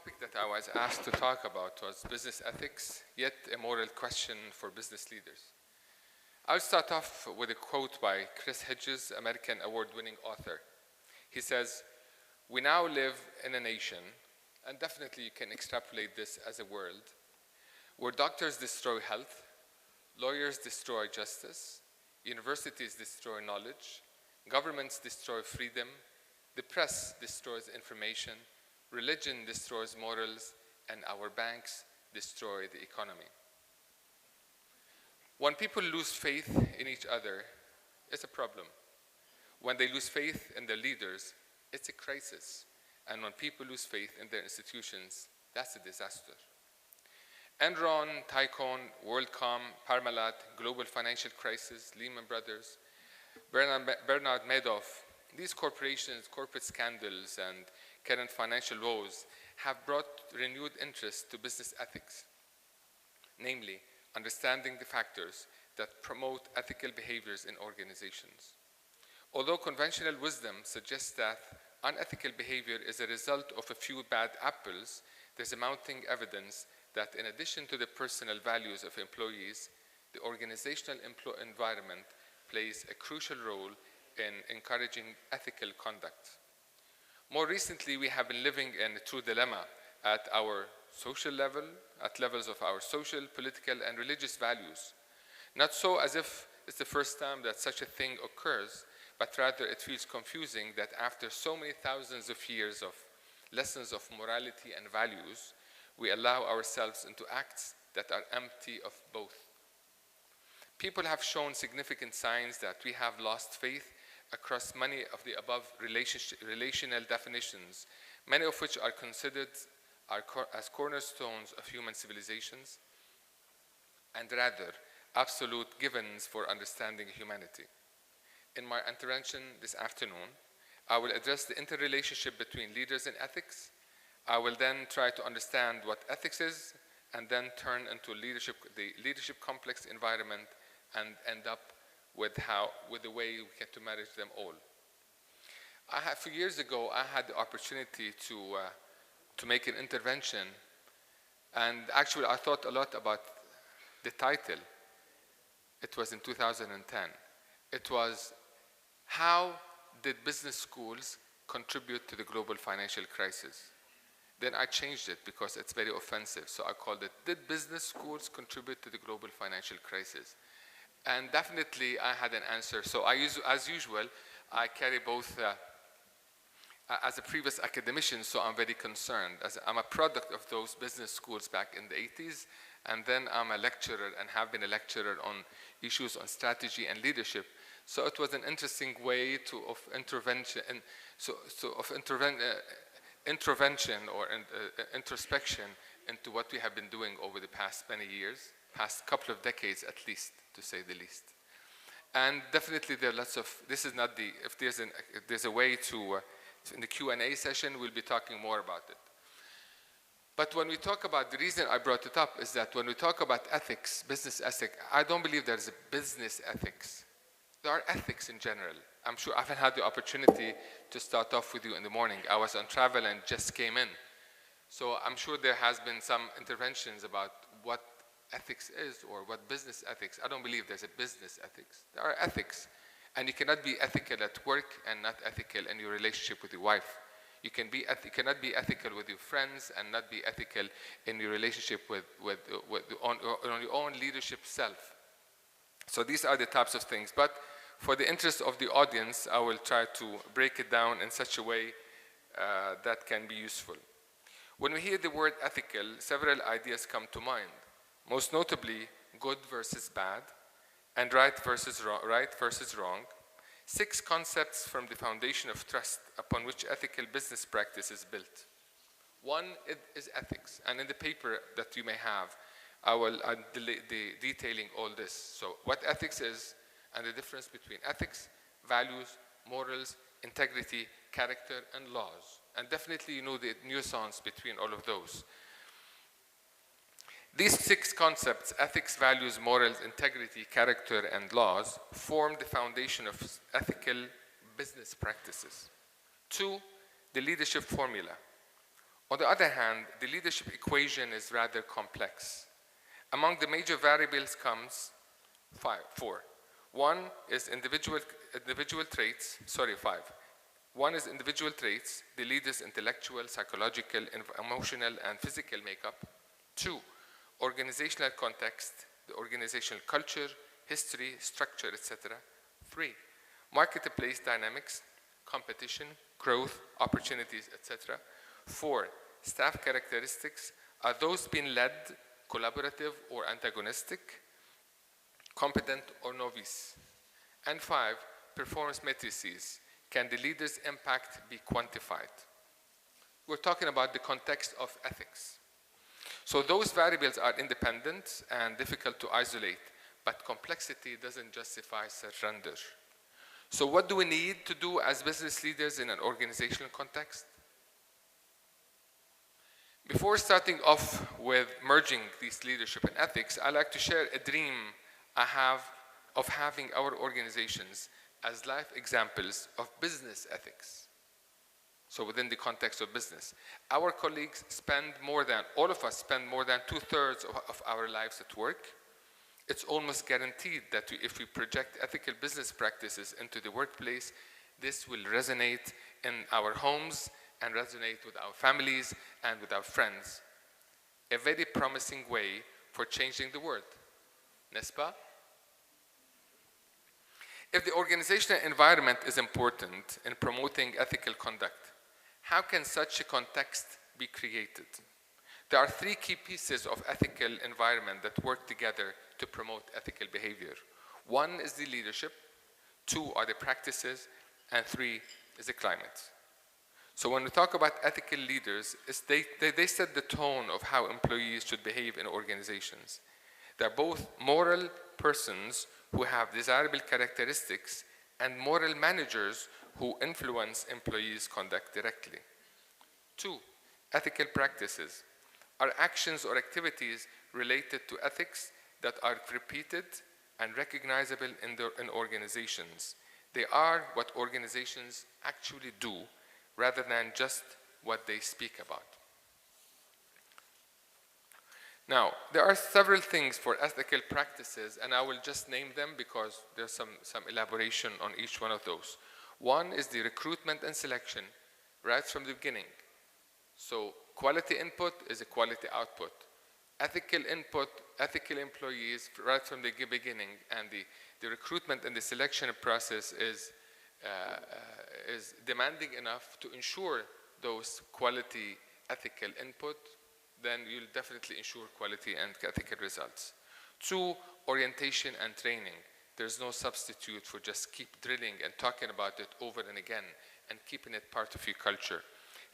topic that I was asked to talk about was business ethics, yet a moral question for business leaders. I'll start off with a quote by Raed H, American award-winning author. He says, "We now live in a nation," and definitely you can extrapolate this as a world, "where doctors destroy health, lawyers destroy justice, universities destroy knowledge, governments destroy freedom, the press destroys information, religion destroys morals, and our banks destroy the economy." When people lose faith in each other, it's a problem. When they lose faith in their leaders, it's a crisis. And when people lose faith in their institutions, that's a disaster. Enron, Tycoon, WorldCom, Parmalat, global financial crisis, Lehman Brothers, Bernard Madoff, these corporations, corporate scandals, and current financial woes have brought renewed interest to business ethics, namely, understanding the factors that promote ethical behaviors in organizations. Although conventional wisdom suggests that unethical behavior is a result of a few bad apples, there's a mounting evidence that in addition to the personal values of employees, the organizational environment plays a crucial role in encouraging ethical conduct. More recently, we have been living in a true dilemma at our social level, at levels of our social, political, and religious values. Not so as if it's the first time that such a thing occurs, but rather it feels confusing that after so many thousands of years of lessons of morality and values, we allow ourselves into acts that are empty of both. People have shown significant signs that we have lost faith across many of the above relational definitions, many of which are considered as cornerstones of human civilizations, and rather absolute givens for understanding humanity. In my intervention this afternoon, I will address the interrelationship between leaders and ethics. I will then try to understand what ethics is, and then turn into the leadership complex environment and end up with the way we get to manage them all. A few years ago, I had the opportunity to make an intervention, and actually I thought a lot about the title. It was in 2010. It was, "How did business schools contribute to the global financial crisis?" Then I changed it because it's very offensive, so I called it, "Did business schools contribute to the global financial crisis?" And definitely I had an answer. So as usual, I carry both as a previous academician, so I'm very concerned. I'm a product of those business schools back in the 80s, and then I'm a lecturer and have been a lecturer on issues on strategy and leadership. So it was an interesting way of intervention, and intervention or introspection into what we have been doing over the past many years, past couple of decades at least, to say the least. And definitely there are lots of, this is not the, if there's a way to, in the Q&A session, we'll be talking more about it. But when we talk about, the reason I brought it up is that when we talk about ethics, business ethics, I don't believe there's a business ethics. There are ethics in general. I'm sure I haven't had the opportunity to start off with you in the morning. I was on travel and just came in. So I'm sure there has been some interventions about what ethics is or what business ethics. I don't believe there's a business ethics. There are ethics. And you cannot be ethical at work and not ethical in your relationship with your wife. You cannot be ethical with your friends and not be ethical in your relationship on your own leadership self. So these are the types of things. But for the interest of the audience, I will try to break it down in such a way that can be useful. When we hear the word ethical, several ideas come to mind. Most notably, good versus bad, and right versus wrong. 6 concepts from the foundation of trust upon which ethical business practice is built. One is ethics, and in the paper that you may have, I'm detailing all this. So what ethics is, and the difference between ethics, values, morals, integrity, character, and laws. And definitely you know the nuance between all of those. These 6 concepts, ethics, values, morals, integrity, character, and laws, form the foundation of ethical business practices. 2, the leadership formula. On the other hand, the leadership equation is rather complex. Among the major variables comes four. One is individual traits, five. One is individual traits, the leader's intellectual, psychological, emotional, and physical makeup. Two, organizational context, the organizational culture, history, structure, etc. Three, marketplace dynamics, competition, growth, opportunities, etc. Four, staff characteristics. Are those being led, collaborative or antagonistic, competent or novice? And five, performance matrices. Can the leader's impact be quantified? We're talking about the context of ethics. So those variables are independent and difficult to isolate, but complexity doesn't justify surrender. So what do we need to do as business leaders in an organizational context? Before starting off with merging these leadership and ethics, I'd like to share a dream I have of having our organizations as life examples of business ethics. So within the context of business, our colleagues all of us spend more than 2/3 of our lives at work. It's almost guaranteed that if we project ethical business practices into the workplace, this will resonate in our homes and resonate with our families and with our friends. A very promising way for changing the world. N'est-ce pas? If the organizational environment is important in promoting ethical conduct, how can such a context be created? There are three key pieces of ethical environment that work together to promote ethical behavior. One is the leadership, two are the practices, and three is the climate. So when we talk about ethical leaders, they set the tone of how employees should behave in organizations. They're both moral persons who have desirable characteristics and moral managers who influence employees' conduct directly. Two, ethical practices are actions or activities related to ethics that are repeated and recognizable in organizations. They are what organizations actually do rather than just what they speak about. Now, there are several things for ethical practices, and I will just name them because there's some elaboration on each one of those. One is the recruitment and selection, right from the beginning. So quality input is a quality output. Ethical input, ethical employees, right from the beginning, and the recruitment and the selection process is demanding enough to ensure those quality ethical input, then you'll definitely ensure quality and ethical results. Two, orientation and training. There's no substitute for just keep drilling and talking about it over and again and keeping it part of your culture.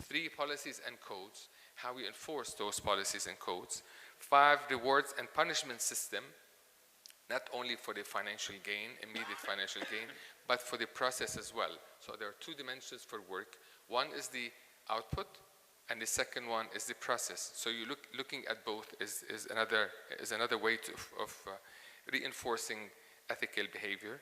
Three, policies and codes, how we enforce those policies and codes. Five, rewards and punishment system, not only for the financial gain, immediate financial gain, but for the process as well. So there are two dimensions for work. One is the output, and the second one is the process. So you looking at both is another way of reinforcing ethical behavior.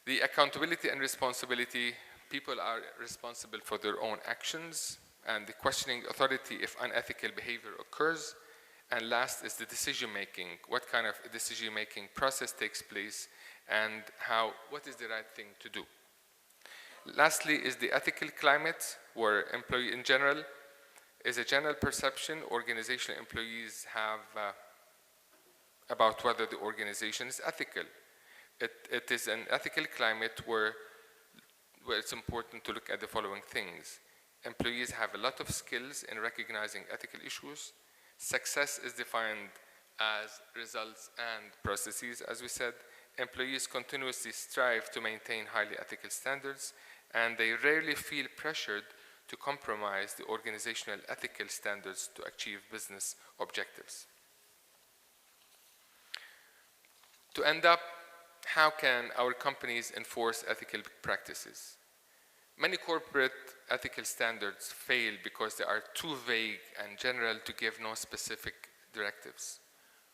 The accountability and responsibility, people are responsible for their own actions, and the questioning authority if unethical behavior occurs. And last is the decision making. What kind of decision making process takes place, and what is the right thing to do? Lastly is the ethical climate, where employee in general is a general perception organizational employees have about whether the organization is ethical. It is an ethical climate where it's important to look at the following things. Employees have a lot of skills in recognizing ethical issues. Success is defined as results and processes, as we said. Employees continuously strive to maintain highly ethical standards, and they rarely feel pressured to compromise the organizational ethical standards to achieve business objectives. To end up, how can our companies enforce ethical practices? Many corporate ethical standards fail because they are too vague and general to give no specific directives.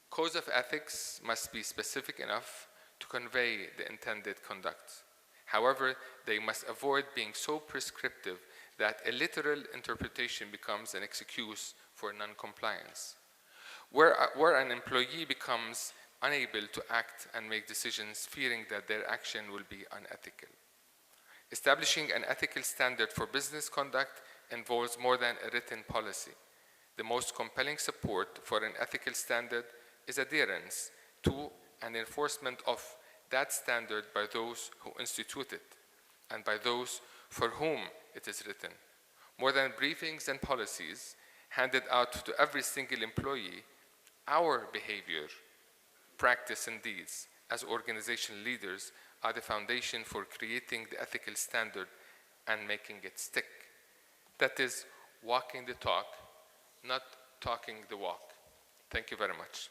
Codes of ethics must be specific enough to convey the intended conduct. However, they must avoid being so prescriptive that a literal interpretation becomes an excuse for non-compliance, where an employee becomes unable to act and make decisions fearing that their action will be unethical. Establishing an ethical standard for business conduct involves more than a written policy. The most compelling support for an ethical standard is adherence to and enforcement of that standard by those who institute it and by those for whom it is written. More than briefings and policies handed out to every single employee, our behavior, practice, and deeds as organization leaders are the foundation for creating the ethical standard and making it stick. That is walking the talk, not talking the walk. Thank you very much.